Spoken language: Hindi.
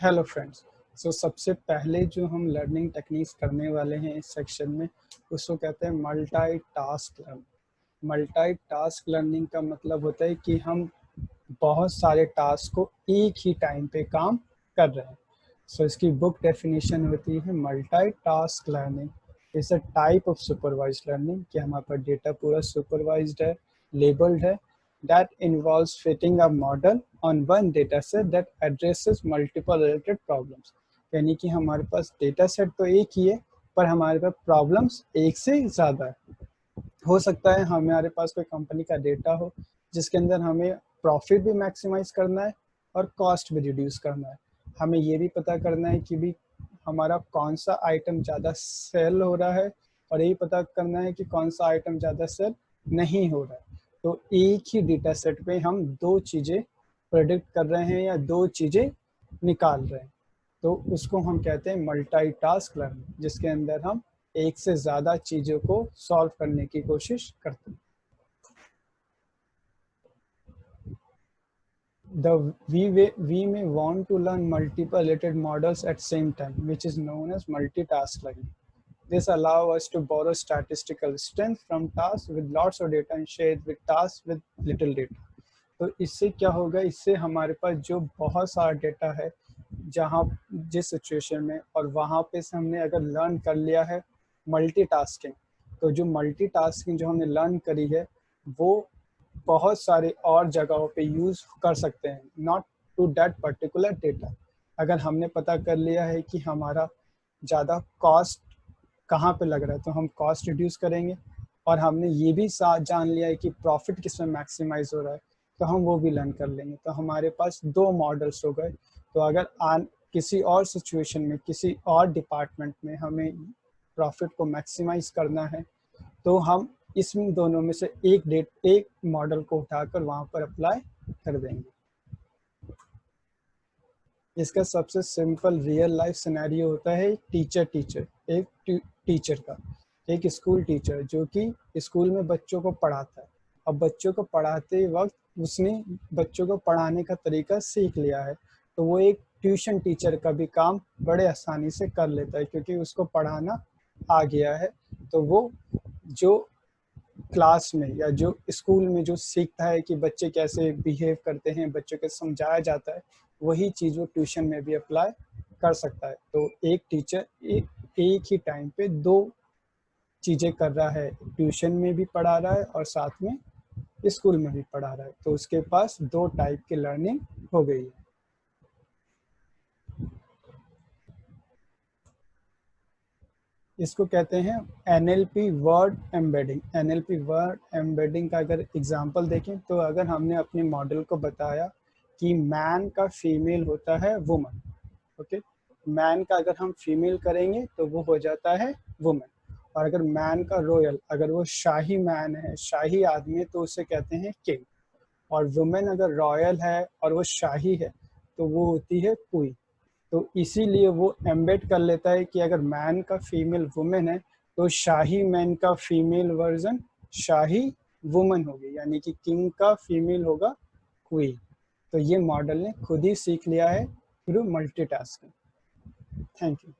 Hello friends. सबसे पहले जो हम लर्निंग टेक्निक्स करने वाले हैं इस सेक्शन में, उसको कहते हैं मल्टीटास्क लर्निंग। मल्टीटास्क लर्निंग का मतलब होता है कि हम बहुत सारे टास्क को एक ही टाइम पे काम कर रहे हैं। इसकी बुक डेफिनेशन होती है multitask learning is a type of supervised learning, कि हमारे पास डेटा पूरा सुपरवाइज्ड है, लेबल्ड है, that involves fitting a model on one data set that addresses multiple related problems। यानी कि हमारे पास डेटा सेट तो एक ही है, पर हमारे पास प्रॉब्लम्स एक से ज़्यादा है। हो सकता है हमारे पास कोई कंपनी का डेटा हो जिसके अंदर हमें प्रॉफिट भी मैक्सिमाइज करना है और कॉस्ट भी रिड्यूस करना है। हमें ये भी पता करना है कि भी हमारा कौन सा आइटम ज़्यादा सेल हो रहा है, और यही पता करना है कि कौन सा आइटम ज़्यादा सेल नहीं हो रहा है। तो एक ही डेटा सेट पे हम दो चीज़ें प्रेडिक्ट कर रहे हैं या दो चीज़ें निकाल रहे हैं, तो उसको हम कहते हैं मल्टीटास्क लर्निंग, जिसके अंदर हम एक से ज़्यादा चीज़ों को सॉल्व करने की कोशिश करते हैं। We may want to learn multiple related models at same time, which is known as multitask learning. This allows us to borrow statistical strength from tasks with lots of data and share it with tasks with little data. तो इससे क्या होगा, इससे हमारे पास जो बहुत सारा डेटा है जहाँ जिस सिचुएशन में, और वहाँ पे से हमने अगर लर्न कर लिया है मल्टीटास्किंग, तो जो मल्टीटास्किंग जो हमने लर्न करी है वो बहुत सारे और जगहों पे यूज़ कर सकते हैं, not to that particular data. अगर हमने पता कर लिया है कि हमारा ज़्यादा कॉस्ट कहाँ पे लग रहा है, तो हम कॉस्ट रिड्यूस करेंगे, और हमने ये भी जान लिया है कि प्रॉफिट किस में मैक्सिमाइज हो रहा है, तो हम वो भी लर्न कर लेंगे। तो हमारे पास दो मॉडल्स हो गए। तो अगर किसी और सिचुएशन में, किसी और डिपार्टमेंट में हमें प्रॉफिट को मैक्सिमाइज करना है, तो हम इसमें दोनों में से एक मॉडल को उठाकर वहाँ पर अप्लाई कर देंगे। इसका सबसे सिंपल रियल लाइफ सिनेरियो होता है एक टीचर का। एक स्कूल टीचर जो कि स्कूल में बच्चों को पढ़ाता है। अब बच्चों को पढ़ाते वक्त उसने बच्चों को पढ़ाने का तरीका सीख लिया है, तो वो एक ट्यूशन टीचर का भी काम बड़े आसानी से कर लेता है, क्योंकि उसको पढ़ाना आ गया है। तो वो जो क्लास में या जो स्कूल में जो सीखता है कि बच्चे कैसे बिहेव करते हैं, बच्चों को समझाया जाता है, वही चीज़ वो ट्यूशन में भी अप्लाई कर सकता है। तो एक टीचर एक ही टाइम पे दो चीज़ें कर रहा है, ट्यूशन में भी पढ़ा रहा है और साथ में स्कूल में भी पढ़ा रहा है, तो उसके पास दो टाइप की लर्निंग हो गई है। इसको कहते हैं NLP word embedding. NLP word embedding का अगर एग्जांपल देखें, तो अगर हमने अपने मॉडल को बताया कि मैन का फीमेल होता है वुमन, ओके, मैन का अगर हम फीमेल करेंगे तो वो हो जाता है वुमन, और अगर मैन का रॉयल, अगर वो शाही मैन है, शाही आदमी है, तो उसे कहते हैं किंग, और वुमेन अगर रॉयल है और वो शाही है तो वो होती है क्वीन। तो इसीलिए वो एम्बेड कर लेता है कि अगर मैन का फीमेल वुमेन है तो शाही मैन का फीमेल वर्जन शाही वुमन होगी, यानी कि किंग का फीमेल होगा क्वीन। तो ये मॉडल ने खुद ही सीख लिया है थ्रू मल्टीटास्किंग। Thank you.